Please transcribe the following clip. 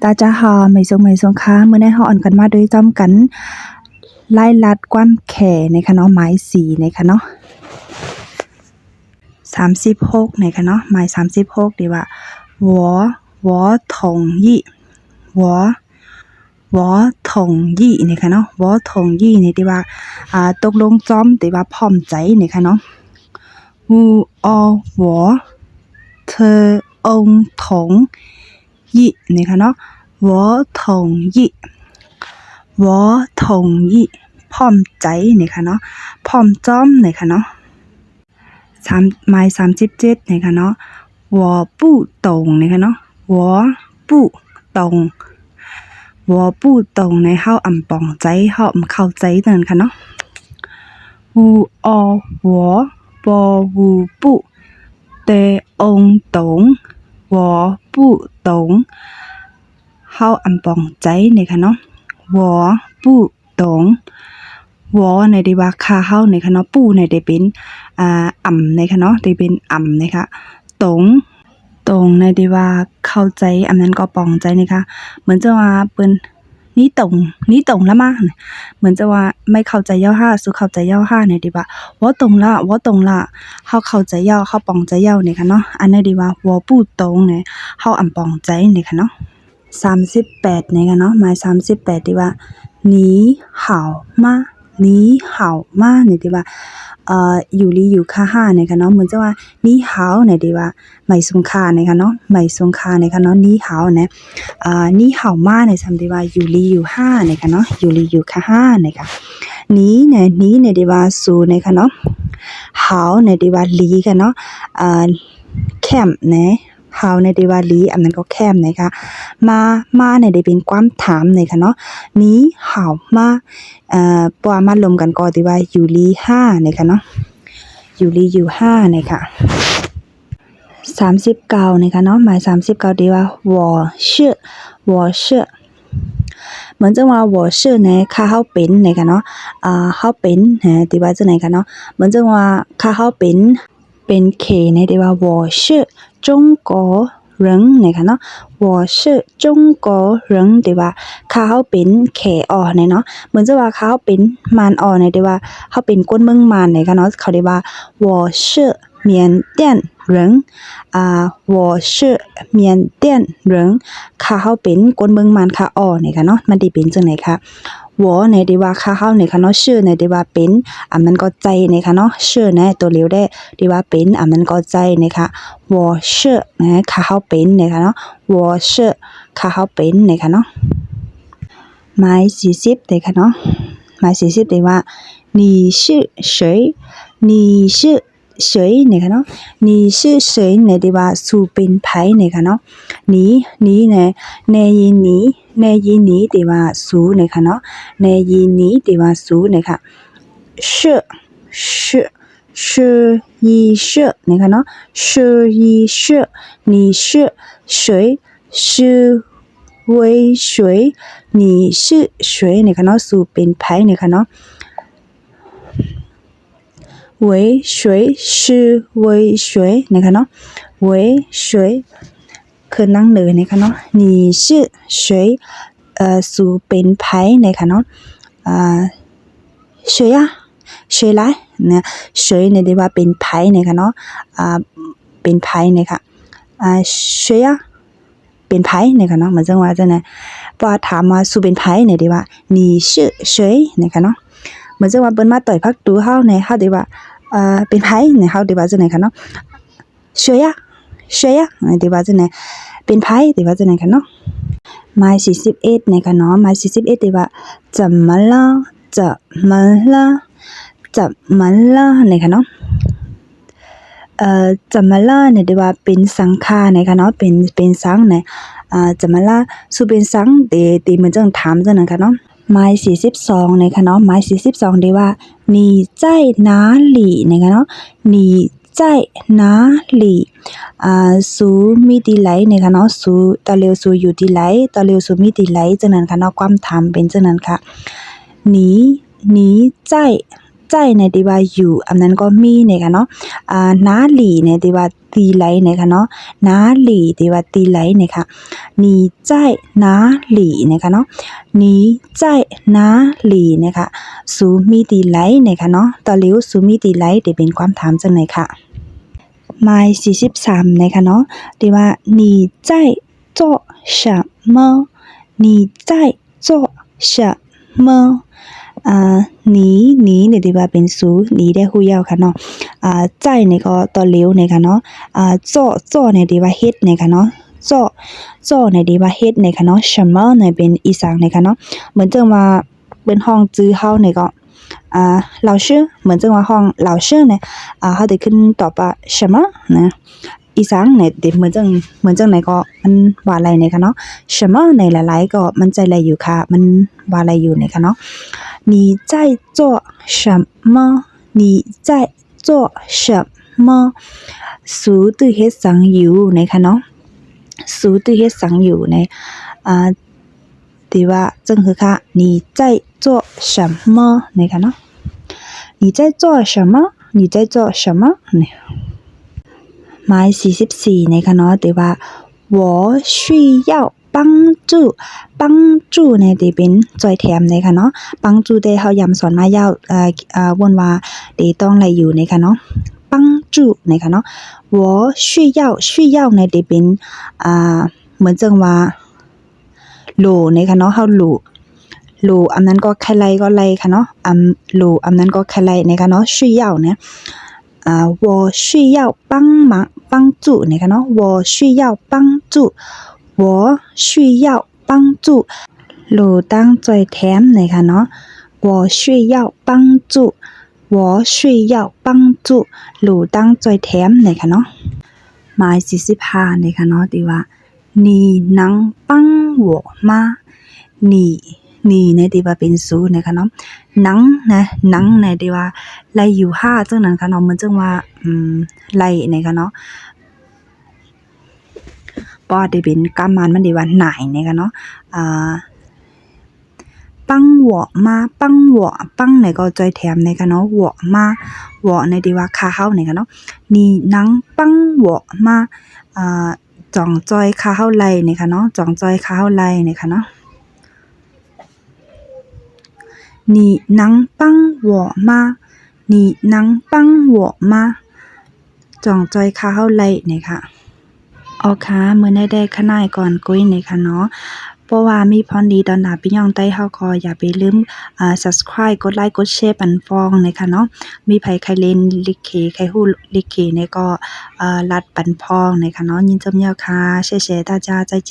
大家好，ไม่ทรงค่ะมื้อนี้เราอ่อนกันมาด้วยจ้อมกันไล่ลัดความแข่นะคะเนาะหมาย4นะคะเนาะ36นะคะเนาะหมาย36ดีว่า我同意我同意นะคะเนาะ我同意นี่ดีว่าตกลงจ้อมดีว่าพร้อมใจนะคะเนาะ我เธอ同意นะคะเนาะ我同意พร้อมใจนะคะเนาะพร้อมจ้อมนะคะเนาะหมาย37นะคะเนาะ我不懂นะคะเนาะ我不懂ในเฮาอำปองใจเฮาอำเข้าใจนั่นค่ะเนาะ我不的懂我不懂เฮาอำปองใจนะคะเนาะ我不懂วอในได้ว่าค่าเฮานะคะเนาะปู่ในได้เป็นอ่ำนะคะเนาะได้เป็นอ่ำนะคะตรงในได้ว่าเข้าใจอันนั้นก็ปองใจนะคะเหมือนจะว่าเปิ้นนี่ตรงละมาเหมือนจะว่าไม่เข้าใจย่อ5สู่เข้าใจย่อ5ในได้ว่าวอตรงละเฮาเข้าใจย่อเฮาปองใจย่อนะคะเนาะอันนี้ได้ว่าวอปู่ตรงเนี่ยเฮาอำปองใจนะคะเนาะ38นะคะเนาะหมาย38ที่ว่า你好吗เนี่ยที่ว่าอยู่ลีอยู่ค่า5นะคะเนาะเหมือนจะว่า你好เนี่ยที่ว่าไม่สงค่านะคะเนาะไม่สงค่านะคะเนาะ你好เนี่ย你好吗เนี่ยซ้ำที่ว่าอยู่ลีอยู่5นะคะเนาะอยู่ลีอยู่ค่า5นะคะนี้เนี่ยที่ว่าสู่นะคะเนาะ好เนี่ยที่ว่าลีค่ะเนาะแคมเนี่ยเฮาในที่ว่าลีอันนั้นก็แคมนะคะมาในได้เป็นความถามนะคะเนาะนี้เฮามาปว่ามารวมกันก็ที่ว่าอยู่ลี5นะคะเนาะอยู่ลีอยู่5นะคะ39นะคะเนาะหมาย39ที่ว่า我是เหมือนจะว่า我是เนี่ยค่าเฮาเป็นนะคะเนาะเฮาเป็นที่ว่าจังไหนคะเนาะเหมือนจะว่าค่าเฮาเป็นเคในที่ว่า我是中国人นะคะเนาะ我是中国人ที่ว่าค่าเฮาเป็นเคเนี่ยเนาะเหมือนจะว่าค่าเฮาเป็นมานในที่ว่าเฮาเป็นคนเมืองมานนะคะเนาะเขาเรียกว่า我是缅甸人我是缅甸人ค่าเฮาเป็นคนเมืองมานค่านะคะเนาะมันได้เป็นจังไหนคะ我เนี่ยที่ว่าค่าเฮาเนี่ยค่ะเนาะชื่อเนี่ยที่ว่าเป็นมันก็ใจนะคะเนาะชื่อเนี่ยตัวเร็วได้ที่ว่าเป็นมันก็ใจนะคะ我是นะค่าเฮาเป็นนะคะเนาะ我是ค่าเฮาเป็นนะคะเนาะหมาย40นะคะเนาะหมาย40ที่ว่า你是谁นะคะเนาะ你是谁เนี่ยที่ว่าสู่เป็นไผนะคะเนาะนี่เนี่ยแน่ยินนี้ที่ว่าสู่นะคะเนาะแน่ยินนี้ที่ว่าสู่นะคะ是一是นะคะเนาะ是一是你是谁是为谁你是谁นะคะเนาะสู่เป็นไผนะคะเนาะ为谁是为谁นะคะเนาะ为谁คือนั่งเลยนะคะเนาะ你是谁สู่เป็นไผนะคะเนาะ谁呀谁来นะ谁เนี่ยได้ว่าเป็นไผนะคะเนาะเป็นไผนะคะ谁呀เป็นไผนะคะเนาะเหมือนจังว่าจังได๋พอถามว่าสู่เป็นไผเนี่ยได้ว่า你是谁นะคะเนาะเหมือนจังว่าเปิ้นมาต่อยพักตูเฮาเนี่ยเฮาได้ว่าเป็นไผเนี่ยเฮาได้ว่าจังได๋คะเนาะ谁呀ได้ว่าจังได๋เป็นไผได้ว่าจังได๋คะเนาะหมาย41นะคะเนาะหมาย41ได้ว่า怎么了นะคะเนาะ怎么了เนี่ยได้ว่าเป็นสังขานะคะเนาะเป็นสังเนี่ย怎么了สู่เป็นสังตีเหมือนจังถามจังนั้นค่ะเนาะหมาย42นะคะเนาะหมาย42ได้ว่า你在哪里นะคะเนาะ你在哪里สู่มีที่ไหนนะคะเนาะสู่ตะเลียวสู่อยู่ที่ไหนตะเลียวสู่มีที่ไหนจังนั้นค่ะเนาะความถามเป็นจังนั้นค่ะ你在ใจในที่ว่าอยู่อันนั้นก็มีนะคะเนาะ哪里ในที่ว่าตีไหลนะคะเนาะ哪里ที่ว่าตีไหลนะคะ你在哪里นะคะเนาะ你在哪里นะคะสูมีตีไหลนะคะเนาะต่อเหลียวสูมีตีไหลที่เป็นความถามจังไหนค่ะหมาย43นะคะเนาะที่ว่า你在做什么你在做什么หนีเนี่ยที่ว่าเป็นสูหนีได้ฮู้ยาวค่ะเนาะใจเนี่ยก็ต่อเหลวเนี่ยค่ะเนาะจ่อเนี่ยที่ว่าเฮ็ดเนี่ยค่ะเนาะจ่อเนี่ยที่ว่าเฮ็ดเนี่ยค่ะเนาะ什么เนี่ยเป็นอีสานเนี่ยค่ะเนาะเหมือนจังว่าเป็นห้องจื้อเฮาเนี่ยก็老师เหมือนจังว่าห้อง老师เนี่ยเฮาได้ขึ้นตอบว่า什么นะอีสานเนี่ยเหมือนจังไหนก็มันว่าอะไรเนี่ยค่ะเนาะ什么ในหลายๆก็มันใจอะไรอยู่ค่ะมันว่าอะไรอยู่เนี่ยค่ะเนาะ你在做什么你在做什么สูตื้อเฮ็ดสังอยู่นะคะเนาะสูตื้อเฮ็ดสังอยู่ในที่ว่าจังคือค่ะ你在做什么นะคะเนาะ你在做什么你在做什么เนี่ยหมาย44นะคะเนาะที่ว่า我需要帮助เนี่ยที่เป็นจอยแถมนะคะเนาะ帮助ได้เฮาย้ำสอนมายาววนว่าที่ต้องไหลอยู่นะคะเนาะ帮助นะคะเนาะ我需要เนี่ยที่เป็นเหมือนจังว่าโลนะคะเนาะเฮาโลอันนั้นก็ใครไล่ก็ไล่ค่ะเนาะโลอันนั้นก็ใครไล่นะคะเนาะ需要เนี่ย我需要帮忙帮助นะคะเนาะ我需要帮助我需要帮助โลตั้งจอยแถมนะคะเนาะ我需要帮助我需要帮助โลตั้งจอยแถมนะคะเนาะหมาย45นะคะเนาะที่ว่า你能帮我吗你ในที่ว่าเป็นสูนะคะเนาะหนังในที่ว่าไล่อยู่5จังนั้นค่ะเนาะเหมือนจังว่าไล่นะคะเนาะบ่ได้เป็นกำมันได้ว่าหน่ายนะคะเนาะ帮我吗帮我帮ไหนก็จอยแถมนะคะเนาะ我吗我ในที่ว่าค่าเฮานะคะเนาะ你能帮我吗จ่องจอยค่าเฮาไล่นะคะเนาะจ่องจอยค่าเฮาไล่นะคะเนาะ你能帮我吗你能帮我吗จ่องจอยค่าเฮาไล่นะคะเอาค่ะมื้อได้ขนายก่อนกุ้ยนะคะเนาะเพราะว่ามีพรดีตอนหน้าพี่น้องใต้เฮาก็อย่าไปลืมsubscribe กดไลค์กดแชร์ปันฟองนะคะเนาะมีไผใครเล่นลิเกใครฮู้ลิเกเนี่ยก็รัดปันพองนะคะเนาะยินจำเนียวค่ะ谢谢大家再见